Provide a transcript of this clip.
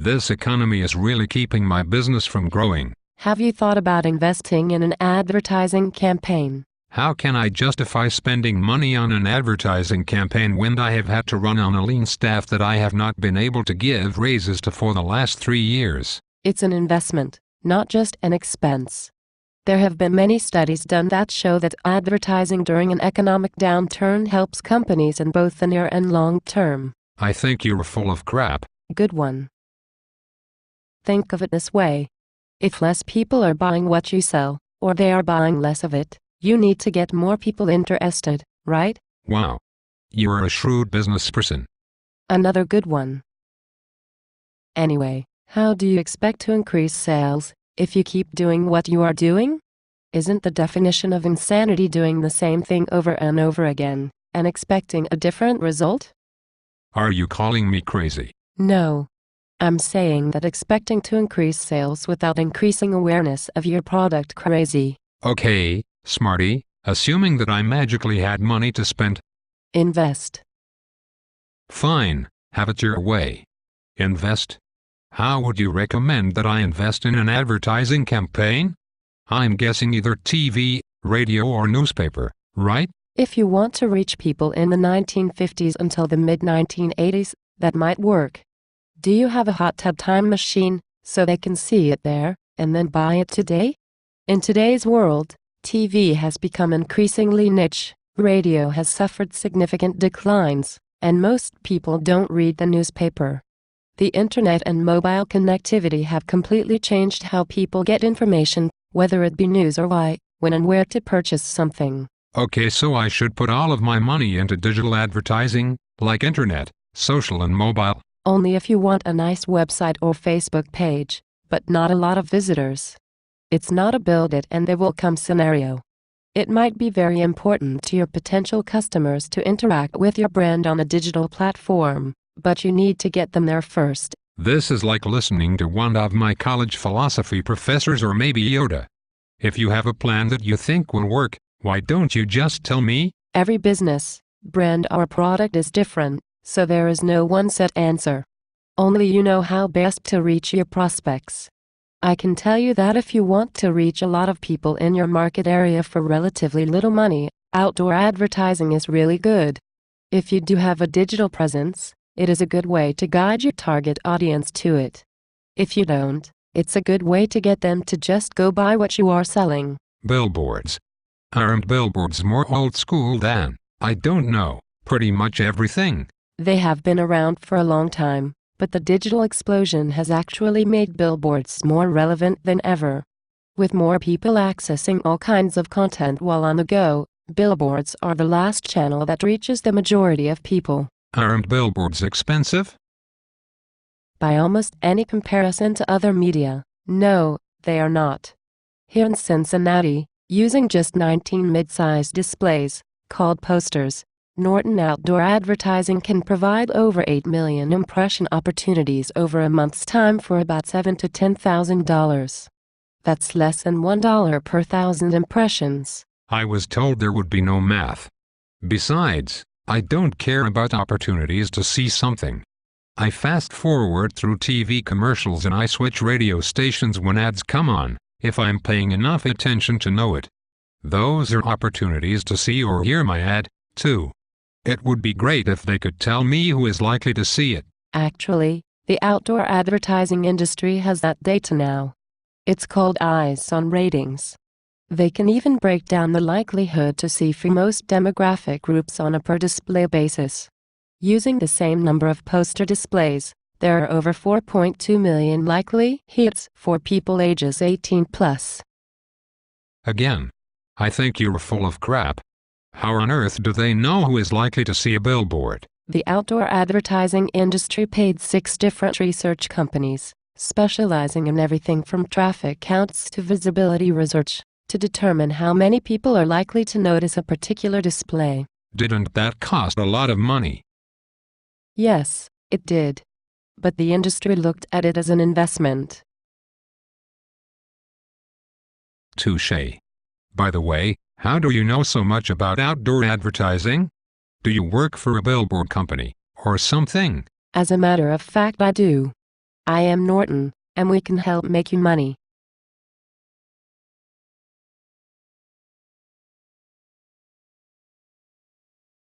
This economy is really keeping my business from growing. Have you thought about investing in an advertising campaign? How can I justify spending money on an advertising campaign when I have had to run on a lean staff that I have not been able to give raises to for the last 3 years? It's an investment, not just an expense. There have been many studies done that show that advertising during an economic downturn helps companies in both the near and long term. I think you're full of crap. Good one. Think of it this way. If less people are buying what you sell, or they are buying less of it, you need to get more people interested, right? Wow. You're a shrewd business person. Another good one. Anyway, how do you expect to increase sales if you keep doing what you are doing? Isn't the definition of insanity doing the same thing over and over again, and expecting a different result? Are you calling me crazy? No. I'm saying that expecting to increase sales without increasing awareness of your product crazy. Okay, smarty, assuming that I magically had money to spend. Invest. Fine, have it your way. Invest? How would you recommend that I invest in an advertising campaign? I'm guessing either TV, radio or newspaper, right? If you want to reach people in the 1950s until the mid-1980s, that might work. Do you have a hot tub time machine, so they can see it there, and then buy it today? In today's world, TV has become increasingly niche, radio has suffered significant declines, and most people don't read the newspaper. The internet and mobile connectivity have completely changed how people get information, whether it be news or why, when and where to purchase something. Okay, so I should put all of my money into digital advertising, like internet, social and mobile. Only if you want a nice website or Facebook page, but not a lot of visitors. It's not a build it and they will come scenario. It might be very important to your potential customers to interact with your brand on a digital platform, but you need to get them there first. This is like listening to one of my college philosophy professors or maybe Yoda. If you have a plan that you think will work, why don't you just tell me? Every business, brand or product is different, so there is no one set answer. Only you know how best to reach your prospects. I can tell you that if you want to reach a lot of people in your market area for relatively little money, outdoor advertising is really good. If you do have a digital presence, it is a good way to guide your target audience to it. If you don't, it's a good way to get them to just go buy what you are selling. Billboards. Aren't billboards more old school than, I don't know, pretty much everything? They have been around for a long time, but the digital explosion has actually made billboards more relevant than ever. With more people accessing all kinds of content while on the go, billboards are the last channel that reaches the majority of people. Aren't billboards expensive? By almost any comparison to other media, no, they are not. Here in Cincinnati, using just 19 mid-sized displays, called posters, Norton Outdoor Advertising can provide over 8 million impression opportunities over a month's time for about $7,000 to $10,000. That's less than $1 per 1,000 impressions. I was told there would be no math. Besides, I don't care about opportunities to see something. I fast forward through TV commercials and I switch radio stations when ads come on, if I'm paying enough attention to know it. Those are opportunities to see or hear my ad, too. It would be great if they could tell me who is likely to see it. Actually, the outdoor advertising industry has that data now. It's called eyes on ratings. They can even break down the likelihood to see for most demographic groups on a per display basis. Using the same number of poster displays, there are over 4.2 million likely hits for people ages 18 plus. Again, I think you're full of crap. How on earth do they know who is likely to see a billboard? The outdoor advertising industry paid 6 different research companies, specializing in everything from traffic counts to visibility research, to determine how many people are likely to notice a particular display. Didn't that cost a lot of money? Yes, it did. But the industry looked at it as an investment. Touché. By the way, how do you know so much about outdoor advertising? Do you work for a billboard company, or something? As a matter of fact, I do. I am Norton, and we can help make you money.